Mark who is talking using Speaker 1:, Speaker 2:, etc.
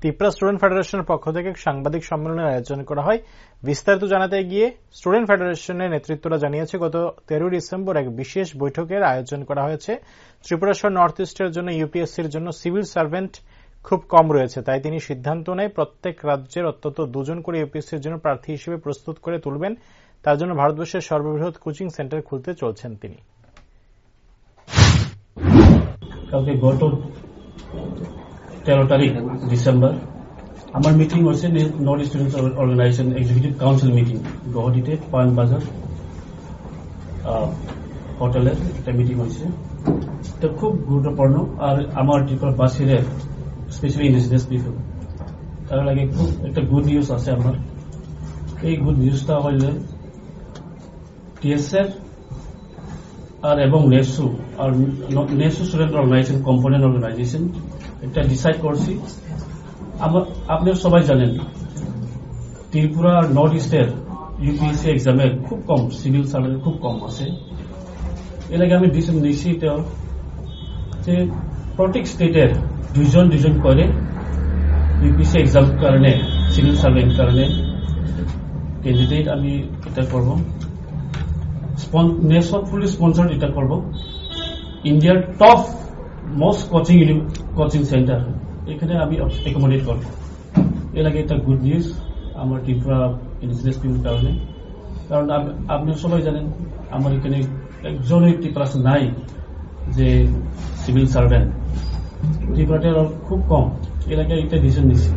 Speaker 1: Tripura student ফেডারেশনের পক্ষ থেকে সাংবাদিক সম্মেলনের আয়োজন করা হয়। বিস্তারিত জানাতে গিয়ে স্টুডেন্ট ফেডারেশনের নেতৃত্বরা জানিয়েছে, গত 13 ডিসেম্বর এক বিশেষ বৈঠকের আয়োজন করা হয়েছে। ত্রিপুরা সহ নর্থ ইস্টের জন্য ইউপিএসসির জন্য সিভিল সার্ভেন্ট খুব কম রয়েছে, তাই তিনি সিদ্ধান্ত নেয় প্রত্যেক রাজ্যের অন্তত 2 জন করে ইউপিএসসির জন্য প্রার্থী হিসেবে প্রস্তুত করে তুলবেন। তার জন্য ভারতবর্ষের সর্ববৃহৎ কোচিং সেন্টার খুলতে চলছেন তিনি।
Speaker 2: কালকে গত 13 তারিখ ডিসেম্বর আমার মিটিং হয়েছে north students organisation executive council meeting গুয়াহাটিতে পানবাজার হোটেলের একটা মিটিং হয়েছে। এটা খুব গুরুত্বপূর্ণ। আর আমার ত্রিপুরাবাসীদের স্পেশালি ইন্ডিজিনাস পিপল তার লাগে খুব একটা গুড নিউজ আছে আমার। এই গুড নিউজটা হইলে টিএসএর আর এবং নেসু আর নেসু স্টুডেন্ট অর্গানাইজেশন কম্পোনেন্ট অর্গানাইজেশন এটা ডিসাইড করছি। আপনারা সবাই জানেন ত্রিপুরা নর্থ ইস্টের ইউপিএসসি এক্সামে খুব কম সিভিল সার্ভিস খুব কম আছে। এর আগে আমি ডিসিশন নিয়েছি যে প্রত্যেক স্টেটের দুজন করে ইউপিএসসি এক্সাম কারণে সিভিল সার্ভেন্ট কারণে ক্যান্ডিডেট আমি এটা করব। নেশন ফুলি স্পন্সর এটা করব। ইন্ডিয়ার টপ মোস্ট কোচিং সেন্টার এখানে আমি অ্যাকোমোডেট করব। এর আগে এটা গুড নিউজ আমার ত্রিপুরা ইন্ডিজিনাস পিপল কারণে। কারণ আপনি সবাই জানেন আমার এখানে একজন ত্রিপুরা নাই যে সিভিল সার্ভেন্ট ত্রিপুরাতে খুব কম। এর আগে এটা ডিসিশন নিচ্ছি।